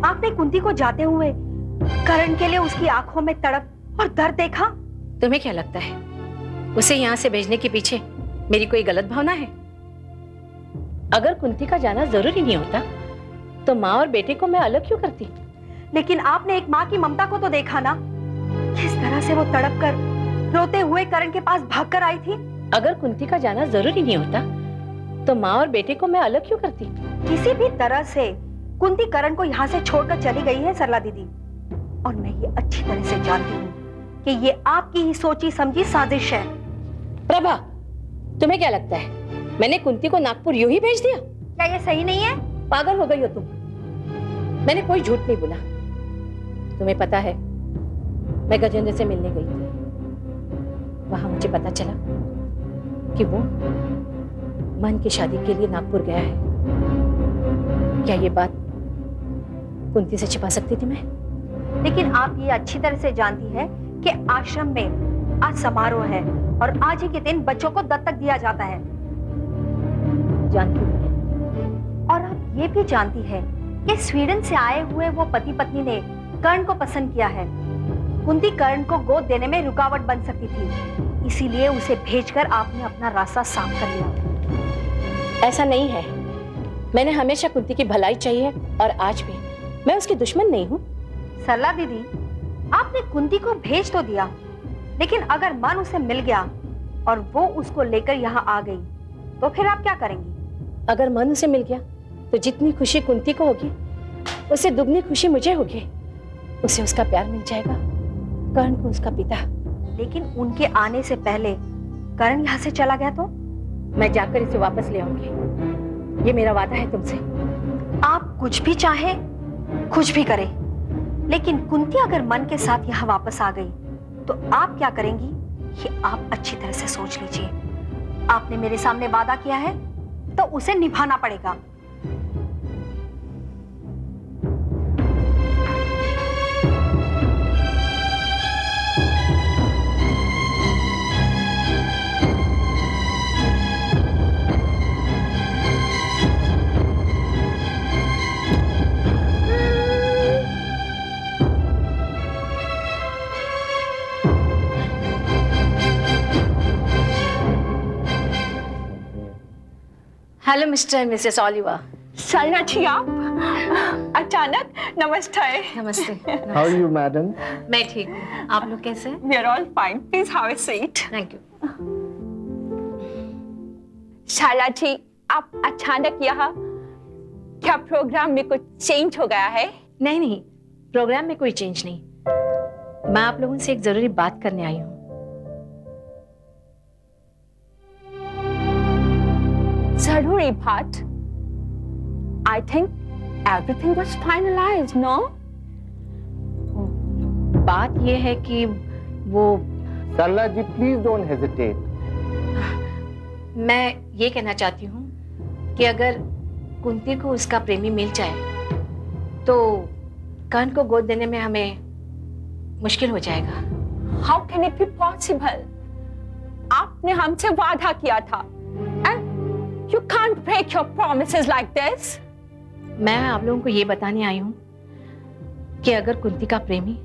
आपने कुंती को जाते हुए करण के लिए उसकी आंखों में तड़प और दर्द देखा? तुम्हें क्या लगता है उसे यहाँ से भेजने के पीछे मेरी कोई गलत भावना है? अगर कुंती का जाना जरूरी नहीं होता तो माँ और बेटे को मैं अलग क्यों करती? लेकिन आपने एक माँ की ममता को तो देखा ना, किस तरह से वो तड़प कर रोते हुए करण के पास भागकर आई थी। अगर कुंती का जाना जरूरी नहीं होता तो माँ और बेटे को मैं अलग क्यों करती? किसी भी तरह से कुंती करण को यहाँ से छोड़कर चली गई है सरला दीदी, और मैं ये अच्छी तरह से जानती हूँ कि ये आपकी ही सोची समझी साजिश है। प्रभा, तुम्हें क्या लगता है मैंने कुंती को नागपुर यूं ही भेज दिया? क्या ये सही नहीं है? पागल हो गई हो तुम। मैंने कोई झूठ नहीं बोला। तुम्हें पता है मैं गजेंद्र से मिलने गई थी। वहां मुझे पता चला कि वो मन की शादी के लिए नागपुर गया है। क्या ये बात कुंती से छिपा सकती थी मैं? लेकिन आप ये अच्छी तरह से जानती है कि आश्रम में आज समारोह है और आज ही के दिन बच्चों को दत्तक दिया जाता है। जानती हूँ। और आप ये भी जानती है कि स्वीडन से आए हुए वो पति पत्नी ने कर्ण को पसंद किया है। कुंती कर्ण को गोद देने में रुकावट बन सकती थी, इसीलिए उसे भेजकर आपने अपना रास्ता साफ कर लिया। ऐसा नहीं है। मैंने हमेशा कुंती की भलाई चाहिए और आज भी मैं उसकी दुश्मन नहीं हूँ। सरला दीदी, आपने कुंती को भेज तो दिया, लेकिन अगर मन उसे मिल गया और वो उसको लेकर यहाँ आ गई तो फिर आप क्या करेंगी? अगर मन उसे मिल गया तो जितनी खुशी कुंती को होगी उससे दुगनी खुशी मुझे होगी। उसे उसका प्यार मिल जाएगा, कर्ण को उसका पिता। लेकिन उनके आने से पहले कर्ण यहाँ से चला गया तो? मैं जाकर इसे वापस ले आऊंगी, ये मेरा वादा है तुमसे। आप कुछ भी चाहे, कुछ भी करें, लेकिन कुंती अगर मन के साथ यहाँ वापस आ गई तो आप क्या करेंगी ये आप अच्छी तरह से सोच लीजिए। आपने मेरे सामने वादा किया है तो उसे निभाना पड़ेगा। Hello Mr and Mrs Oliver. Sarla ji, आप अचानक? नमस्ते। नमस्ते। How are you, madam? मैं ठीक हूँ, आप लोग कैसे हैं? We are all fine. Please have a seat. Thank you. Sarla ji, आप अचानक यहाँ? क्या प्रोग्राम में कुछ चेंज हो गया है? नहीं नहीं, प्रोग्राम में कोई चेंज नहीं। मैं आप लोगों से एक जरूरी बात करने आई हूँ। जरूरी बात? I think everything was finalized, no? बात ये है कि वो सरला जी, please don't hesitate. मैं ये कहना चाहती हूँ कि अगर कुंती को उसका प्रेमी मिल जाए तो कर्ण को गोद देने में हमें मुश्किल हो जाएगा। How can it be possible? आपने हमसे वादा किया था, and you can't break your promises like this. मैं आप लोगों को ये बताने आई हूँ कि अगर कुंती का प्रेमी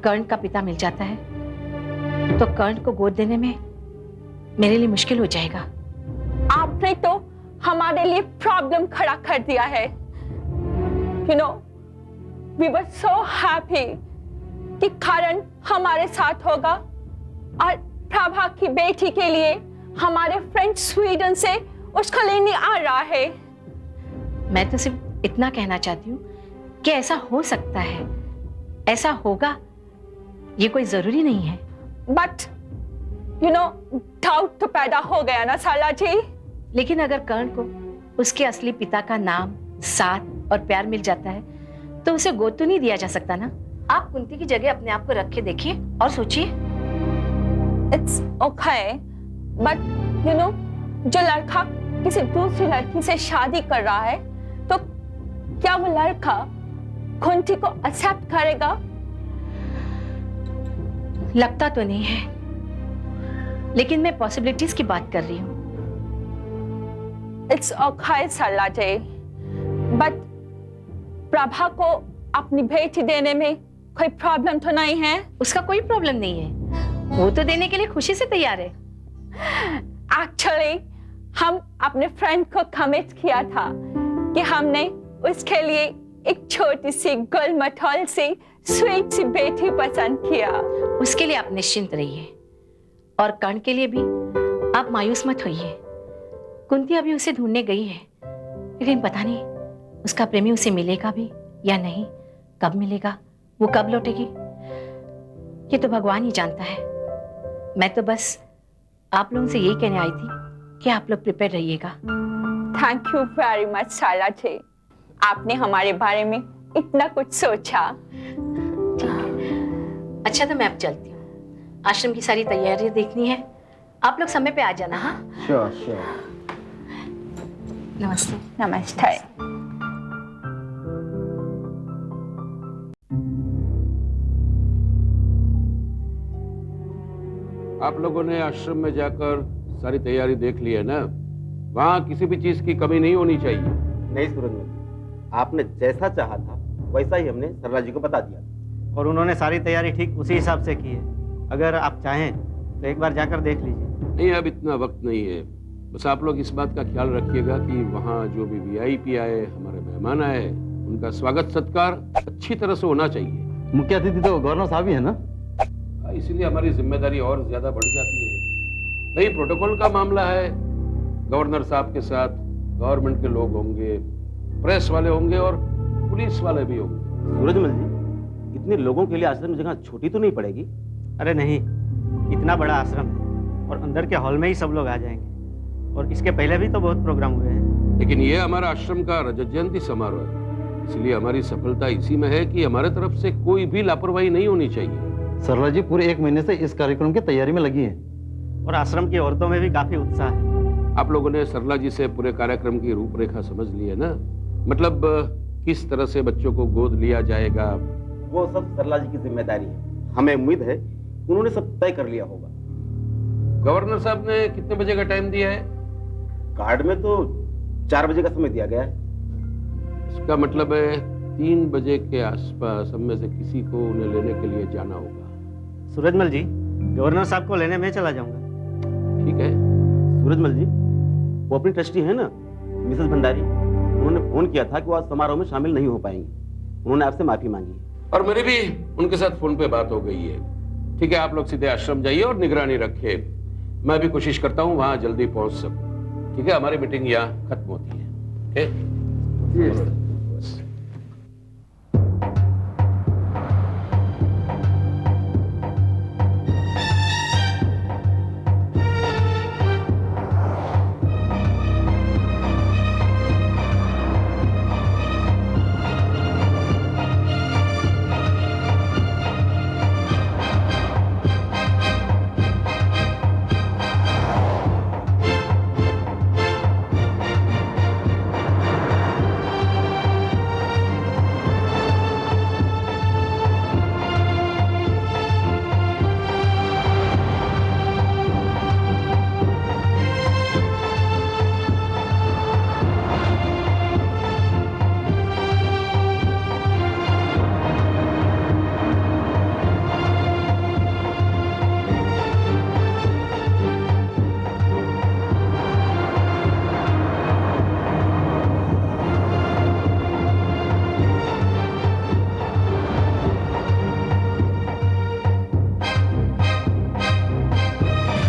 कर्ण का पिता मिल जाता है तो कर्ण को गोद देने में मेरे लिए मुश्किल हो जाएगा। आपने तो हमारे लिए प्रॉब्लम खड़ा कर दिया है। You know, we were so happy कि करण हमारे साथ होगा और प्रभा की बेटी के लिए हमारे फ्रेंड स्वीडन से उसको लेने आ रहा है। मैं तो सिर्फ इतना कहना चाहती हूँ कि ऐसा हो सकता है, ऐसा होगा, ये कोई जरूरी नहीं है। बट यू नो, डाउट तो पैदा हो गया ना सरला जी। लेकिन अगर कर्ण को उसके असली पिता का नाम, साथ और प्यार मिल जाता है तो उसे गोद तो नहीं दिया जा सकता ना। आप कुंती की जगह अपने आप को रख के देखिए और सोचिए। It's okay, but you know, जो लड़का किसी दूसरी लड़की से शादी कर रहा है तो क्या वो लड़का कुंती को एक्सेप्ट करेगा? लगता तो नहीं है, लेकिन मैं पॉसिबिलिटीज की बात कर रही हूँ। It's okay Sarla ji, but Prabha को अपनी बेटी देने में कोई प्रॉब्लम तो नहीं है? उसका कोई प्रॉब्लम नहीं है, वो तो देने के लिए खुशी से तैयार है। एक्चुअली हम अपने फ्रेंड को कमिट किया था कि हमने उसके लिए एक छोटी सी गुल मटोल सी स्वीट सी बेटी पसंद किया। उसके लिए आप निश्चिंत रहिए, और कर्ण के लिए भी आप मायूस मत होइए। कुंती अभी उसे ढूंढने गई है, लेकिन पता नहीं उसका प्रेमी उसे मिलेगा भी या नहीं, कब मिलेगा, वो कब लौटेगी, ये तो भगवान ही जानता है। मैं तो बस आप लोगों से यही कहने आई थी कि आप लोग प्रिपेयर रहिएगा। थैंक यू वेरी मच साला जी, आपने हमारे बारे में इतना कुछ सोचा। अच्छा तो मैं अब चलती हूँ, आश्रम की सारी तैयारियां देखनी है, आप लोग समय पे आ जाना। हाँ Sure, sure. नमस्ते। नमस्ते। आप लोगों ने आश्रम में जाकर सारी तैयारी देख ली है ना? वहाँ किसी भी चीज की कमी नहीं होनी चाहिए। नहीं सूरजमल, आपने जैसा चाहा था वैसा ही हमने सरला जी को बता दिया, और उन्होंने सारी तैयारी ठीक उसी हिसाब से की है। अगर आप चाहें तो एक बार जाकर देख लीजिए। नहीं, अब इतना वक्त नहीं है। बस आप लोग इस बात का ख्याल रखिएगा कि वहाँ जो भी वीआईपी आए, हमारे मेहमान आए, उनका स्वागत सत्कार अच्छी तरह से होना चाहिए। मुख्य अतिथि तो गवर्नर साहब ही है ना? इसीलिए हमारी जिम्मेदारी और ज्यादा बढ़ जाती है। भाई प्रोटोकॉल का मामला है, गवर्नर साहब के साथ गवर्नमेंट के लोग होंगे, प्रेस वाले होंगे और पुलिस वाले भी होंगे। सूरजमल जी, इतने लोगों के लिए आश्रम में जगह छोटी तो नहीं पड़ेगी? अरे नहीं, इतना बड़ा आश्रम है और अंदर के हॉल में ही सब लोग आ जाएंगे, और इसके पहले भी तो बहुत प्रोग्राम हुए हैं। लेकिन ये हमारा आश्रम का रजत जयंती समारोह है, इसलिए हमारी सफलता इसी में है कि हमारे तरफ से कोई भी लापरवाही नहीं होनी चाहिए। सरला जी पूरे 1 महीने से इस कार्यक्रम की तैयारी में लगी है, और आश्रम की औरतों में भी काफी उत्साह है। आप लोगों ने सरला जी से पूरे कार्यक्रम की रूपरेखा समझ ली है ना? मतलब किस तरह से बच्चों को गोद लिया जाएगा, वो सब सरला जी की जिम्मेदारी है। हमें उम्मीद है उन्होंने सब तय कर लिया होगा। गवर्नर साहब ने कितने बजे का टाइम दिया है? कार्ड में तो 4 बजे का समय दिया गया है। इसका मतलब है 3 बजे के आसपास हम में से किसी को उन्हें लेने के लिए जाना होगा। सूरजमल जी, गवर्नर साहब को लेने मैं चला जाऊंगा। ठीक है। सूरजमल जी, वो अपनी ट्रस्टी है ना, मिसेस भंडारी, उन्होंने फोन किया था कि वो आज समारोह में शामिल नहीं हो पाएंगी। उन्होंने आपसे माफी मांगी, और मेरी भी उनके साथ फोन पे बात हो गई है। ठीक है, आप लोग सीधे आश्रम जाइए और निगरानी रखिए। मैं भी कोशिश करता हूँ वहां जल्दी पहुंच सकूं। ठीक है, हमारी मीटिंग यहाँ खत्म होती है। ओके?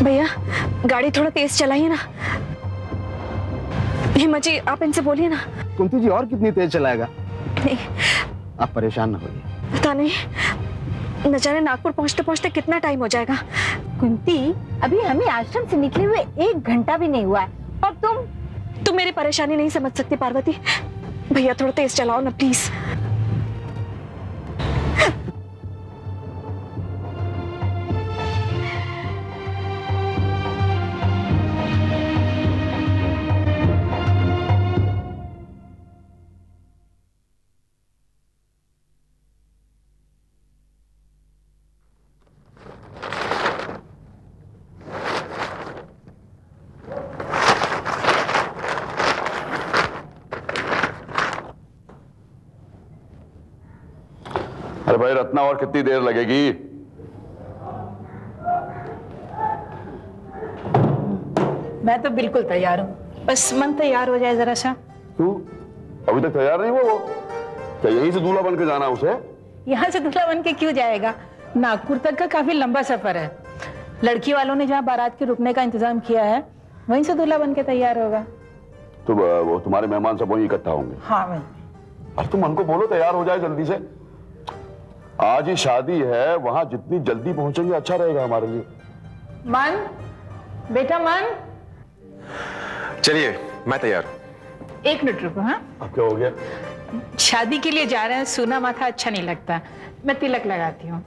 भैया गाड़ी थोड़ा तेज चलाइए ना। हिम्मत जी आप इनसे बोलिए ना। कुंती जी और कितनी तेज चलाएगा? नहीं आप परेशान ना होइए। पता नहीं न जाने नागपुर पहुंचते पहुंचते कितना टाइम हो जाएगा। कुंती, अभी हमें आश्रम से निकले हुए 1 घंटा भी नहीं हुआ है, और तुम मेरी परेशानी नहीं समझ सकती पार्वती। भैया थोड़ा तेज चलाओ ना प्लीज। अरे भाई रत्ना, और कितनी देर लगेगी? मैं तो बिल्कुल तैयार हूँ, बस मन तैयार हो जाए जरा सा। तू अभी तक तैयार नहीं हुआ? वो क्या यहीं से दूल्हा बन के जाना उसे? यहाँ से दूल्हा बन के क्यों जाएगा? नागपुर तक का काफी लंबा सफर है। लड़की वालों ने जहाँ बारात के रुकने का इंतजाम किया है, वहीं से दूल्हा बन के तैयार होगा। तो वो तुम्हारे मेहमान सब वहीं इकट्ठा होंगे? हाँ वहीं। अरे तुम मन को बोलो तैयार हो जाए जल्दी से। आज ही शादी है, वहां जितनी जल्दी पहुंचेंगे अच्छा रहेगा हमारे लिए। मन, बेटा मन। चलिए मैं तैयार हूं। 1 मिनट रुको। हाँ, अब क्या हो गया? शादी के लिए जा रहे हैं, सूना माथा अच्छा नहीं लगता। मैं तिलक लगाती हूँ।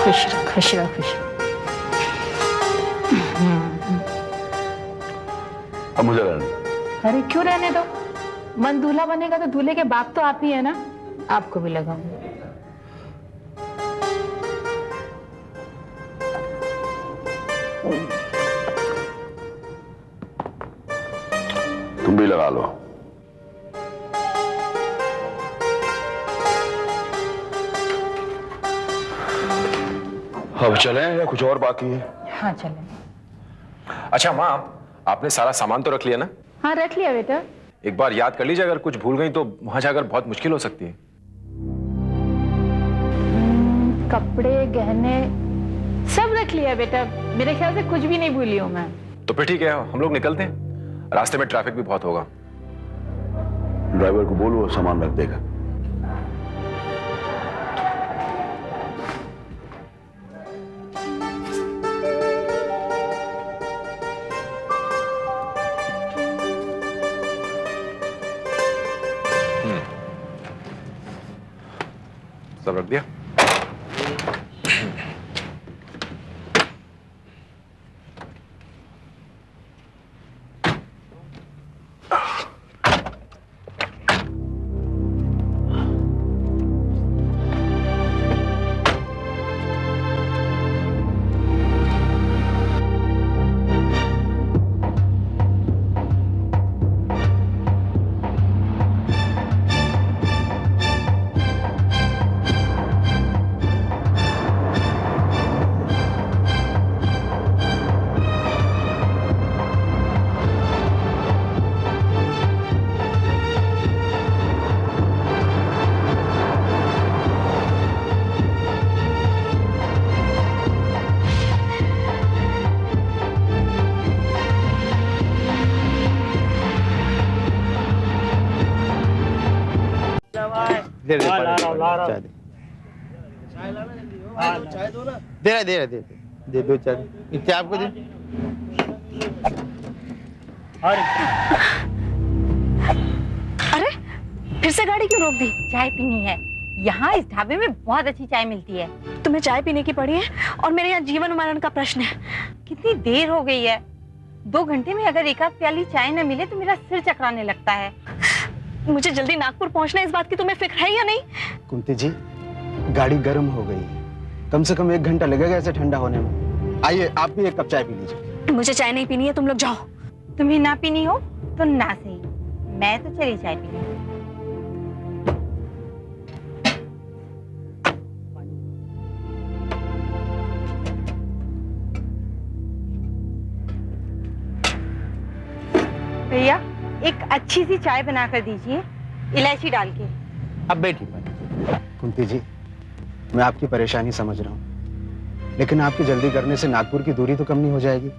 खुश रहो, खुश रहो, खुश रहो। अब मुझे रहने। अरे क्यों रहने दो? मन दूल्हा बनेगा तो दूल्हे के बाप तो आप ही है ना, आपको भी लगाऊंगी। तुम भी लगा लो। अब चलें या कुछ और बाकी है? हाँ चलें। अच्छा माँ, आपने सारा सामान तो रख लिया ना? हाँ रख लिया बेटा। एक बार याद कर लीजिए, अगर कुछ भूल गई तो वहां जाकर बहुत मुश्किल हो सकती है। कपड़े, गहने सब रख लिया बेटा। मेरे ख्याल से कुछ भी नहीं भूली हूँ मैं। तो फिर ठीक है, हम लोग निकलते हैं। रास्ते में ट्रैफिक भी बहुत होगा। ड्राइवर को बोलो, वो सामान रख देगा। सब रख दिया? दे दे चाय दे दे दो चाय। इतने आपको दे। अरे फिर से गाड़ी क्यों रोक दी? चाय पीनी है। यहाँ इस ढाबे में बहुत अच्छी चाय मिलती है। तुम्हें चाय पीने की पड़ी है और मेरे यहाँ जीवन मरण का प्रश्न है। कितनी देर हो गई है? 2 घंटे में अगर 1 आध प्याली चाय न मिले तो मेरा सिर चकराने लगता है। मुझे जल्दी नागपुर पहुंचना है, इस बात की तुम्हें फिक्र है या नहीं? कुंती जी, गाड़ी गर्म हो गई है, कम से कम 1 घंटा लगेगा इसे ठंडा होने में। आइए आप भी 1 कप चाय पी लीजिए। मुझे चाय नहीं पीनी है, तुम लोग जाओ। तुम्हें ना पीनी हो तो ना सही, मैं तो चली चाय पीनी। भैया एक अच्छी सी चाय बना कर दीजिए, इलायची डाल के। अब बैठिए। कुंती जी, मैं आपकी परेशानी समझ रहा हूँ, लेकिन आपकी जल्दी करने से नागपुर की दूरी तो कम नहीं हो जाएगी।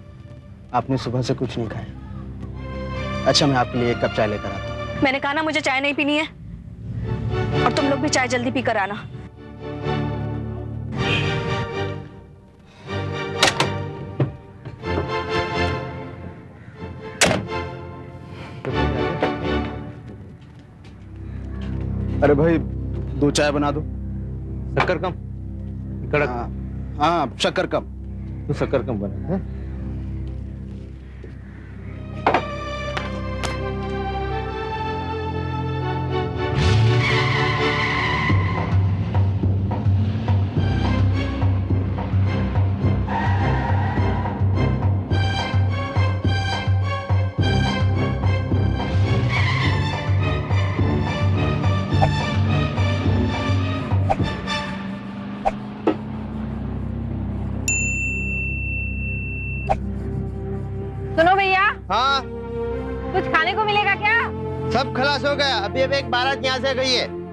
आपने सुबह से कुछ नहीं खाया। अच्छा मैं आपके लिए 1 कप चाय लेकर आता हूँ। मैंने कहा ना मुझे चाय नहीं पीनी है, और तुम लोग भी चाय जल्दी पी कर आना। अरे भाई 2 चाय बना दो। शक्कर कम, कड़क। हाँ शक्कर कम। तो शक्कर कम बना है। सुनो भैया, हाँ कुछ खाने को मिलेगा क्या? सब खलास हो गया। अभी एक बारात यहाँ से गई है।